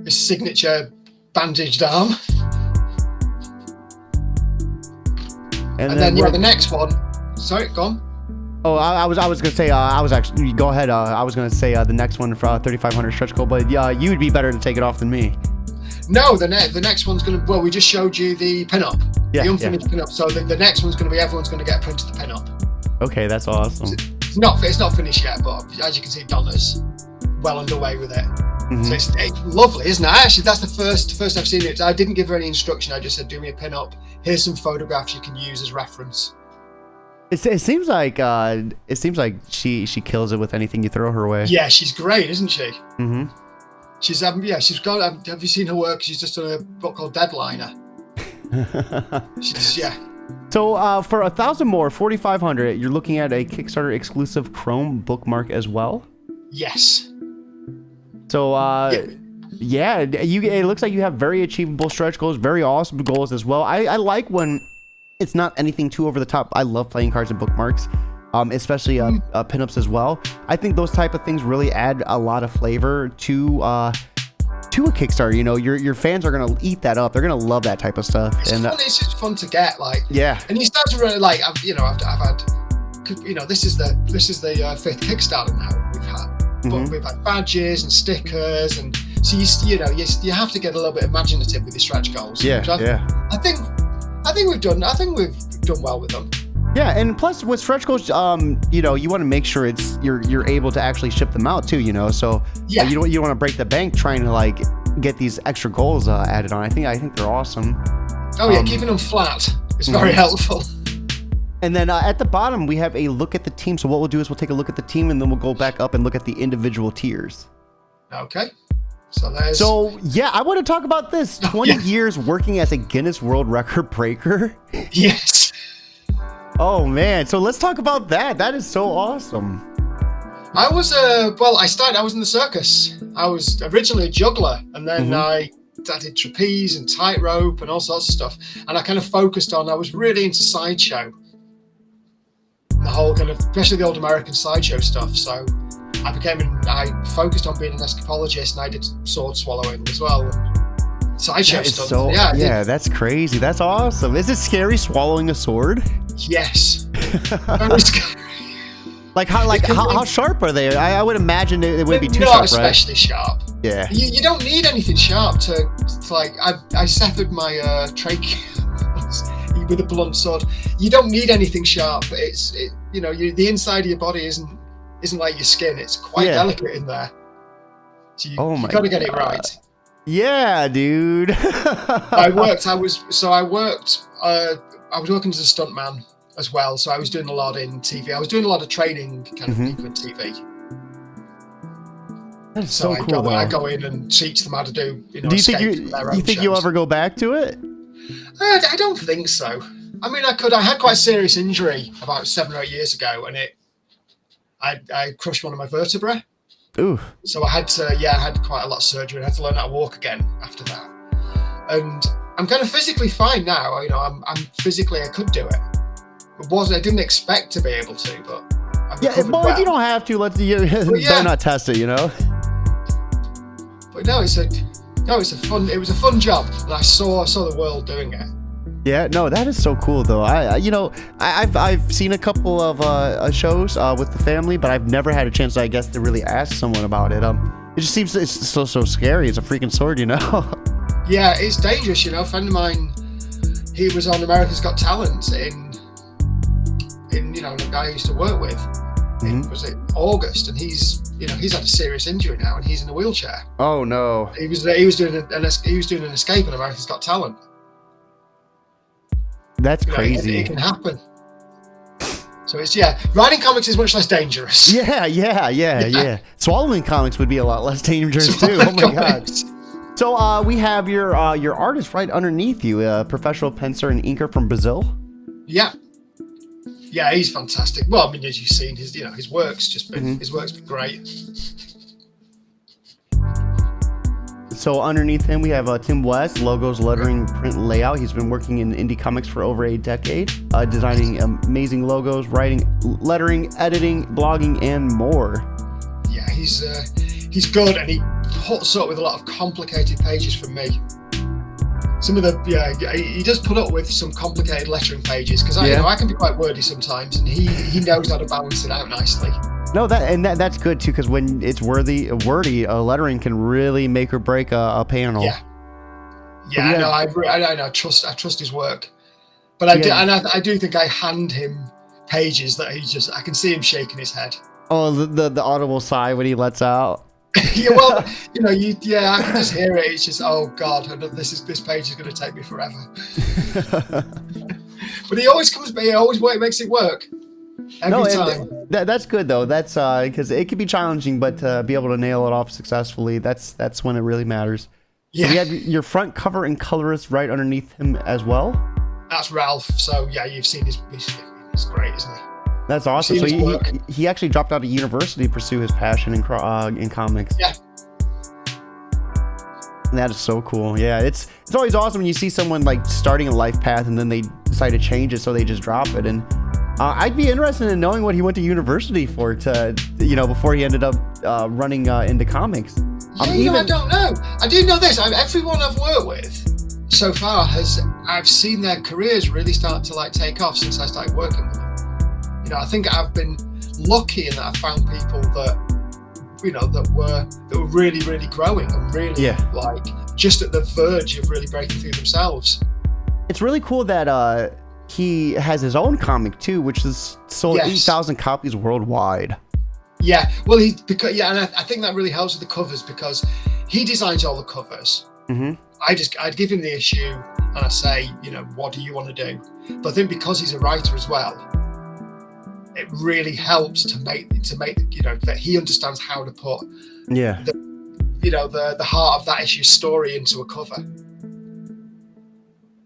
His signature bandaged arm. And then the next one. Sorry, go on. Oh, I was gonna say go ahead. I was gonna say the next one for 3,500 stretch goal, but you'd be better to take it off than me. No, the next one's gonna. Well, we just showed you the pin-up, the unfinished pin-up. So the next one's gonna be everyone's gonna get a print of the pin-up. Okay, that's awesome. It's not finished yet, but as you can see, Donna's well underway with it. So it's lovely, isn't it? Actually, that's the first I've seen it. I didn't give her any instruction. I just said, do me a pin-up. Here's some photographs you can use as reference. It seems like she kills it with anything you throw her way. Yeah, she's great, isn't she? She's she's got. Have you seen her work? She's just done a book called Deadliner. So for 1,000 more, 4,500, you're looking at a Kickstarter exclusive Chrome bookmark as well. Yes. So it looks like you have very achievable stretch goals, very awesome goals as well. I like when it's not anything too over the top. I love playing cards and bookmarks, especially pinups as well. I think those type of things really add a lot of flavor to to a Kickstarter. You know, your fans are gonna eat that up. They're gonna love that type of stuff. It's just fun to get, like. Yeah. And you start to really like, I've had, you know, this is the 5th Kickstarter now we've had, but we've had badges and stickers, and so you have to get a little bit imaginative with your stretch goals. Yeah. I think we've done well with them. Yeah, and plus with stretch goals, you know, you want to make sure you're able to actually ship them out too, you know. So you don't want to break the bank trying to like get these extra goals added on. I think they're awesome. Oh yeah, keeping them flat is very helpful. And then at the bottom we have a look at the team. So what we'll do is we'll take a look at the team, and then we'll go back up and look at the individual tiers. Okay. So yeah, I want to talk about this. 20 years working as a Guinness World Record breaker. Yes. Oh man, so let's talk about that. That is so awesome. I was I was in the circus. I was originally a juggler, and then I did trapeze and tightrope and all sorts of stuff. And I kind of focused on, I was really into sideshow. The whole kind of, especially the old American sideshow stuff. So I focused on being an escapologist, and I did sword swallowing as well. And sideshow stuff. So, yeah, that's crazy. That's awesome. Is it scary swallowing a sword? Yes. Very scary. How sharp are they? I would imagine it would be too not sharp, especially sharp. Yeah. You don't need anything sharp to like. I severed my trachea with a blunt sword. You don't need anything sharp. The inside of your body isn't like your skin. It's quite delicate in there. So you got to get it right. Yeah, dude. I was working as a stuntman as well, so I was doing a lot in TV. I was doing a lot of training kind of people in TV. That's so cool. I go in and teach them how to do. Do you think you'll ever go back to it? I don't think so. I mean, I could. I had quite a serious injury about 7 or 8 years ago, and I crushed one of my vertebrae. Ooh. So I had quite a lot of surgery. I had to learn how to walk again after that. And I'm kind of physically fine now. You know, I'm physically, I could do it. I didn't expect to be able to, but if you don't have to, better not test it, you know. But no, it was a fun job, and I saw the world doing it. Yeah, no, that is so cool though. I've seen a couple of shows with the family, but I've never had a chance, I guess, to really ask someone about it. It just seems it's so scary. It's a freaking sword, you know. Yeah, it's dangerous, you know. A friend of mine, he was on America's Got Talent in the guy I used to work with. Was it August, and he's had a serious injury now, and he's in a wheelchair. Oh no. He was doing an escape on America's Got Talent. That's crazy. It can happen. So writing comics is much less dangerous. Yeah. Swallowing comics would be a lot less dangerous too. Oh my god. So we have your artist right underneath you, a professional penciler and inker from Brazil. Yeah, he's fantastic. Well, I mean, as you've seen, his work's just been his work's been great. So underneath him, we have Tim West, logos, lettering, print, layout. He's been working in indie comics for over a decade, designing amazing logos, writing, lettering, editing, blogging, and more. Yeah, he's good, and he puts up with a lot of complicated pages for me. Some of he does put up with some complicated lettering pages, because I can be quite wordy sometimes, and he knows how to balance it out nicely. No, that's good too, because when it's wordy, lettering can really make or break a panel. I trust his work, but I do think I hand him pages that I can see him shaking his head. Oh, the audible sigh when he lets out. I can just hear it. It's just, oh god, this page is going to take me forever. But he always comes back. He always makes it work. Every time. That's good though. That's because it can be challenging, but to be able to nail it off successfully, that's when it really matters. Yeah. So you have your front cover and colorist right underneath him as well. That's Ralph. So yeah, you've seen his. He's great, isn't he? That's awesome. So he actually dropped out of university to pursue his passion in comics. Yeah. And that is so cool. Yeah, it's always awesome when you see someone like starting a life path and then they decide to change it, so they just drop it. And I'd be interested in knowing what he went to university for, before he ended up running into comics. Yeah, I don't know. I do know this. Everyone I've worked with so far I've seen their careers really start to like take off since I started working with them. I think I've been lucky in that I found people that that were really, really growing and really like just at the verge of really breaking through themselves. It's really cool that he has his own comic too, which is sold 8,000 copies worldwide. Yeah, well, and I think that really helps with the covers because he designs all the covers. Mm-hmm. I'd give him the issue and I say, what do you want to do? But I think because he's a writer as well, it really helps to make that he understands how to put the heart of that issue's story into a cover.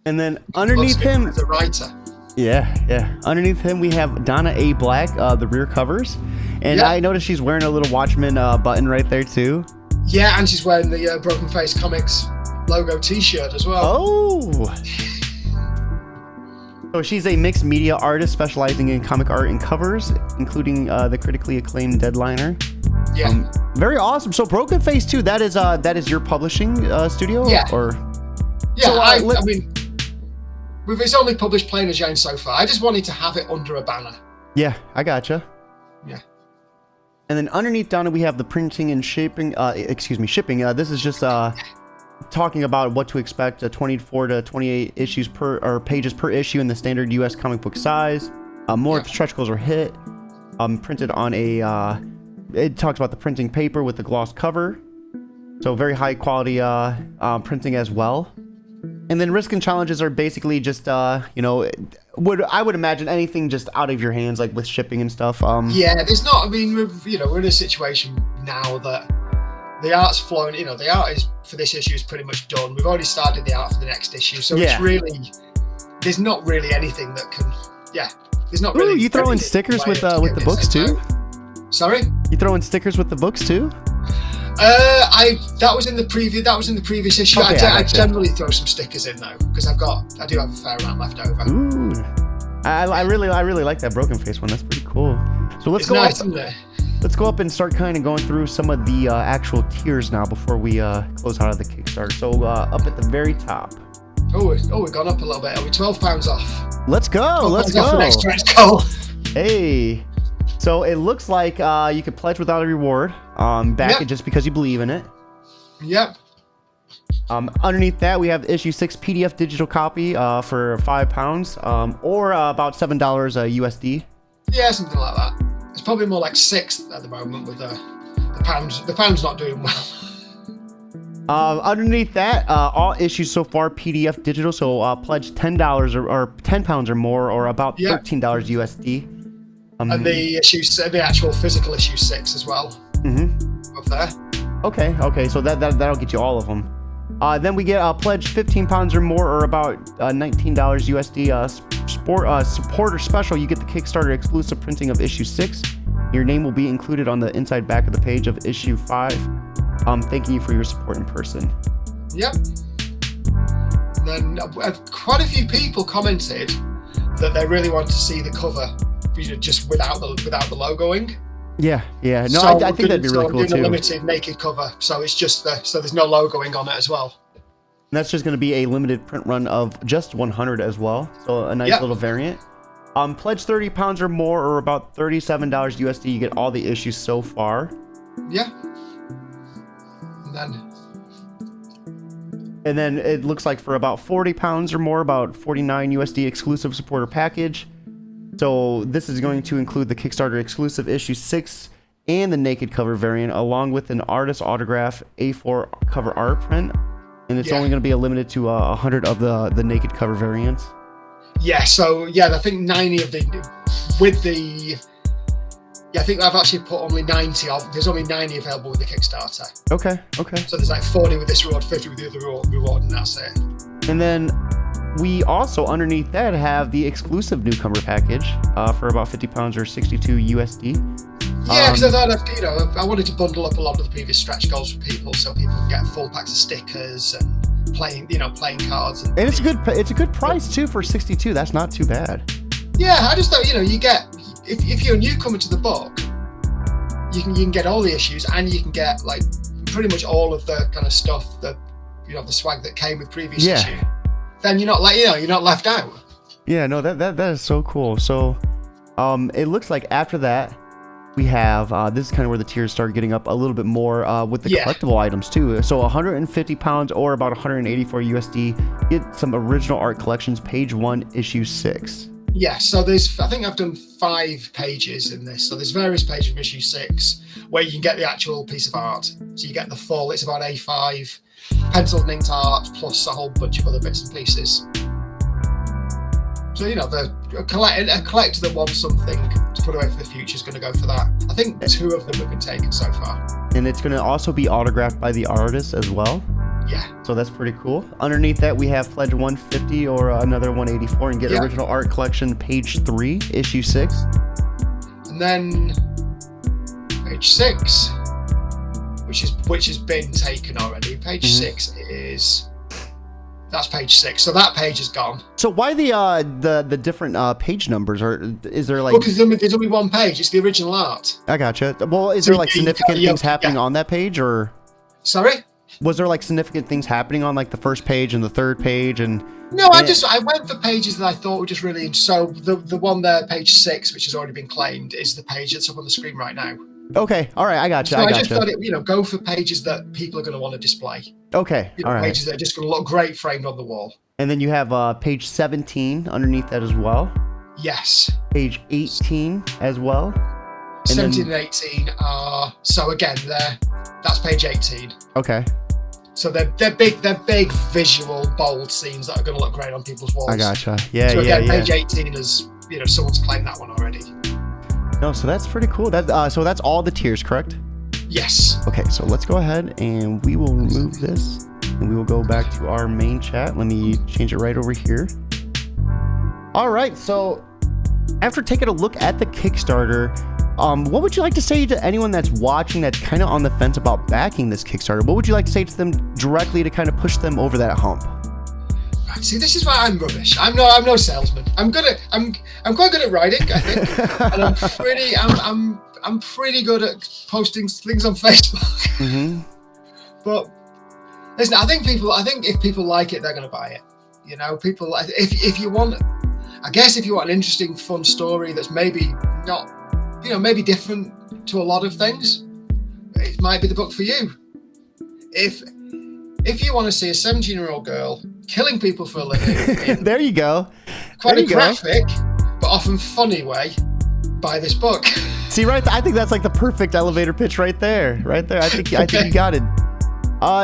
And then underneath him, as a writer. Yeah. Underneath him, we have Donna A. Black, the rear covers. And I noticed she's wearing a little Watchmen button right there, too. Yeah, and she's wearing the Broken Face Comics logo t-shirt as well. Oh! So she's a mixed media artist specializing in comic art and covers, including the critically acclaimed Deadliner. Yeah. Very awesome. So Broken Face, too, that is your publishing studio? Yeah. Yeah, so, I mean... It's only published Plain as Jane so far. I just wanted to have it under a banner. Yeah, I gotcha. Yeah. And then underneath Donna, we have the printing and shipping. Shipping. This is just talking about what to expect. 24 to 28 issues pages per issue in the standard U.S. comic book size. More stretch goals are hit. Printed on it talks about the printing paper with the gloss cover. So very high quality printing as well. And then risk and challenges are basically just, I would imagine anything just out of your hands, like with shipping and stuff. There's not, I mean, we're in a situation now that the art's flown, the art is for this issue is pretty much done. We've already started the art for the next issue. So it's really, there's not really anything that can, there's not really. Ooh, you throw in stickers with the books too? Sorry? You throw in stickers with the books too? That was in the previous issue. Okay, I generally throw some stickers in though, because I do have a fair amount left over. Ooh, I really like that Broken Face one. That's pretty cool. So let's let's go up and start kind of going through some of the actual tiers now before we close out of the Kickstarter. So up at the very top. We've gone up a little bit. Are we £12 off? Let's go. Let's go. The next stretch goal. Hey. So it looks like you could pledge without a reward. Back it just because you believe in it. Yep. Underneath that, we have issue 6 PDF digital copy for £5 or about $7 USD. Yeah, something like that. It's probably more like 6 at the moment with the pounds. The pound's not doing well. Underneath that, all issues so far PDF digital. So pledge $10 or £10 or more, or about $13 USD. And the actual physical issue 6 as well. Mm-hmm. Up there. Okay. So that'll get you all of them. Then we get pledge £15 or more, or about $19 USD. Supporter special. You get the Kickstarter exclusive printing of issue 6. Your name will be included on the inside back of the page of issue 5. Thanking you for your support in person. Yep. And then quite a few people commented that they really want to see the cover, just without the logoing. Yeah. No, so I think that'd be really cool too. A limited naked cover, so it's just so there's no logoing on it as well. And that's just going to be a limited print run of just 100 as well. So a nice little variant. Pledge £30 or more, or about $37 USD. You get all the issues so far. Yeah. And then it looks like for about £40 or more, about $49 USD exclusive supporter package. So this is going to include the Kickstarter exclusive issue 6 and the naked cover variant, along with an artist autograph A4 cover art print. And it's only going to be limited to 100 of the naked cover variants. Yeah, so I think 90 of I think I've actually put only 90 of. There's only 90 available with the Kickstarter. Okay. So there's like 40 with this reward, 50 with the other reward, and that's it. And then we also, underneath that, have the exclusive newcomer package for about £50 or $62 USD. Yeah, because I thought, I wanted to bundle up a lot of the previous stretch goals for people, so people can get full packs of stickers and playing cards. And it's a good price too for 62. That's not too bad. Yeah, I just thought, you get, if you're a newcomer to the book, you can get all the issues, and you can get like pretty much all of the kind of stuff that, the swag that came with previous issue, then you're not left out. Yeah, no, that is so cool. So, it looks like after that, we have, this is kind of where the tiers start getting up a little bit more with the collectible items too. So 150 pounds or about 184 USD, get some original art collections, page 1, issue 6. Yeah, so I think I've done 5 pages in this. So there's various pages from issue 6 where you can get the actual piece of art. So you get the full, it's about A5, penciled and inked art, plus a whole bunch of other bits and pieces. So, a collector that wants something to put away for the future is going to go for that. I think 2 of them have been taken so far. And it's going to also be autographed by the artist as well. Yeah. So that's pretty cool. Underneath that, we have pledge 150 or another 184 and get original art collection, page 3, issue 6. And then page 6, which has been taken already. Page 6 that's page 6. So that page is gone. So why the different page numbers? Or is there like? Because there's only one page. It's the original art. I gotcha. Well, is there like significant things happening on that page, or? Sorry? Was there like significant things happening on like the first page and the third page and? No, I went for pages that I thought were just really. So the one there, page 6, which has already been claimed, is the page that's up on the screen right now. Okay, all right, I gotcha. So I just thought go for pages that people are going to want to display. Okay, all right. Pages that are just going to look great framed on the wall. And then you have page 17 underneath that as well. Yes. Page 18 as well. 17 and 18 are, so again, that's page 18. Okay. So they're big visual, bold scenes that are going to look great on people's walls. I gotcha. Yeah, so again, yeah. Page 18 is, someone's claimed that one already. No, so that's pretty cool. So that's all the tiers, correct? Yes. Okay, so let's go ahead and we will remove this and we will go back to our main chat. Let me change it right over here. All right, so after taking a look at the Kickstarter, what would you like to say to anyone that's watching that's kind of on the fence about backing this Kickstarter? What would you like to say to them directly to kind of push them over that hump? Right, see, this is why I'm rubbish. I'm no salesman. I'm quite good at writing, I think, and I'm pretty good at posting things on Facebook. Mm-hmm. But listen, I think if people like it, they're going to buy it. People. If you want an interesting, fun story that's maybe not, maybe different to a lot of things, it might be the book for you. If you want to see a 17-year-old girl killing people for a living, there you go. Quite a graphic, but often funny way, buy this book. See, I think that's like the perfect elevator pitch right there. I think you got it.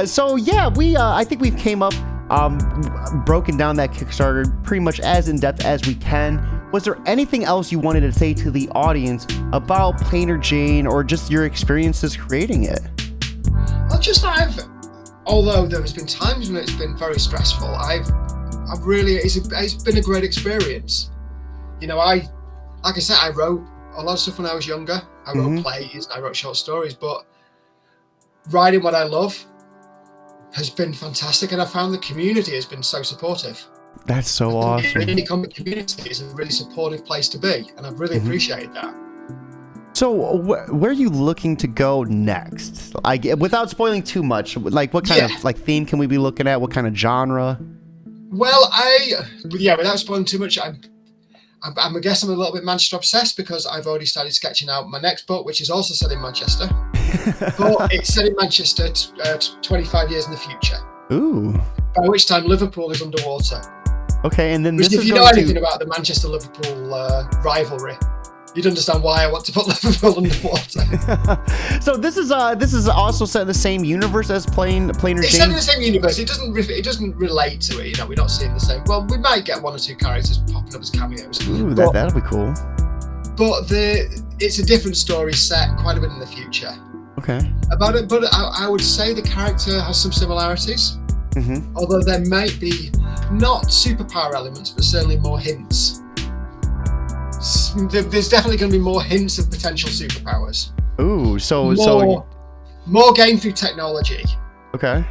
So yeah, I think we've came up, broken down that Kickstarter pretty much as in depth as we can. Was there anything else you wanted to say to the audience about Plainer Jane or just your experiences creating it? Well, just that although there has been times when it's been very stressful, it's been a great experience. Like I said, I wrote a lot of stuff when I was younger. I wrote plays, I wrote short stories, but writing what I love has been fantastic, and I found the community has been so supportive. That's so awesome. The indie comic community is a really supportive place to be, and I've really appreciated that. So where are you looking to go next? Without spoiling too much, like what kind of theme can we be looking at? What kind of genre? Well, without spoiling too much, I guess I'm a little bit Manchester obsessed because I've already started sketching out my next book, which is also set in Manchester. But it's set in Manchester 25 years in the future. Ooh. By which time Liverpool is underwater. Okay, and then if you know anything about the Manchester-Liverpool rivalry, you'd understand why I want to put Liverpool underwater. So this is also set in the same universe as Plainer Jane? It's set in the same universe. It doesn't relate to it. We're not seeing the same. Well, we might get 1 or 2 characters popping up as cameos. Ooh, that'll be cool. But it's a different story set quite a bit in the future. Okay. About it, but I would say the character has some similarities. Mm-hmm. Although there might be not superpower elements, but certainly more hints. There's definitely going to be more hints of potential superpowers. Ooh, so more gained through technology. Okay.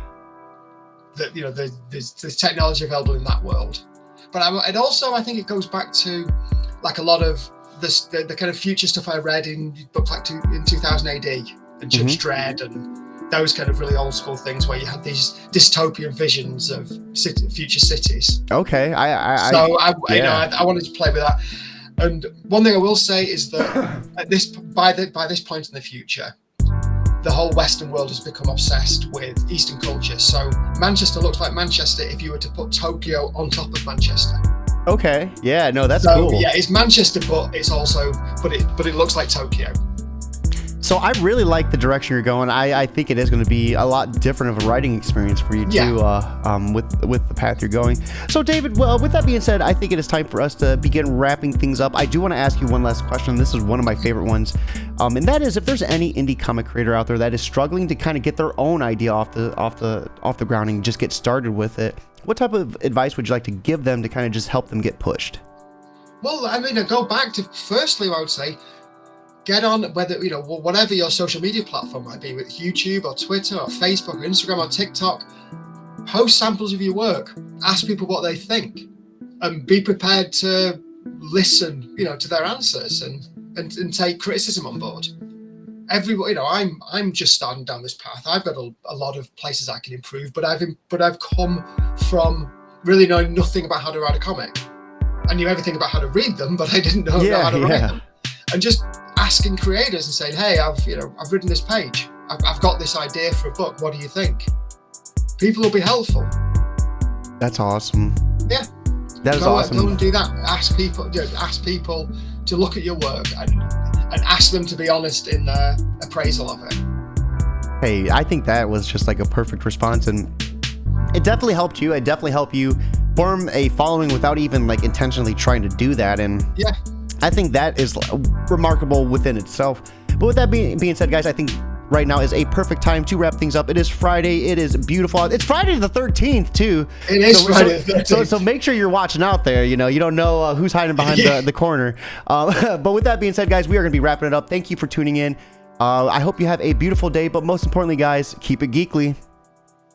There's technology available in that world, but and also I think it goes back to like a lot of the kind of future stuff I read in books like in 2000 AD and Judge Dredd and those kind of really old school things where you had these dystopian visions of future cities. Okay, I wanted to play with that. And one thing I will say is that by this point in the future, the whole Western world has become obsessed with Eastern culture. So Manchester looks like Manchester if you were to put Tokyo on top of Manchester. Okay, yeah, no, that's cool. Yeah, it's Manchester, but it's also, but it looks like Tokyo. So I really like the direction you're going. I think it is going to be a lot different of a writing experience for you too, with the path you're going. So David, well, with that being said, I think it is time for us to begin wrapping things up. I do want to ask you one last question. This is one of my favorite ones, and that is, if there's any indie comic creator out there that is struggling to kind of get their own idea off the ground and just get started with it, what type of advice would you like to give them to kind of just help them get pushed? Well, I mean, I go back to, firstly, I would say, get on, whether, whatever your social media platform might be, with YouTube or Twitter or Facebook or Instagram or TikTok, post samples of your work, ask people what they think, and be prepared to listen, to their answers and take criticism on board. Everybody, I'm just starting down this path. I've got a lot of places I can improve, but I've come from really knowing nothing about how to write a comic. I knew everything about how to read them, but I didn't know how to write them. And just asking creators and saying, hey, I've written this page. I've got this idea for a book. What do you think? People will be helpful. That's awesome. Yeah. That is awesome. Go and do that. Ask people to look at your work and ask them to be honest in their appraisal of it. Hey, I think that was just like a perfect response, and it definitely helped you. It definitely helped you form a following without even like intentionally trying to do that. And yeah, I think that is remarkable within itself. But with that being said, guys, I think right now is a perfect time to wrap things up. It is Friday. It is beautiful. It's Friday the 13th too. It is Friday the 13th. So make sure you're watching out there. You don't know who's hiding behind the corner. But with that being said, guys, we are going to be wrapping it up. Thank you for tuning in. I hope you have a beautiful day. But most importantly, guys, keep it geekly.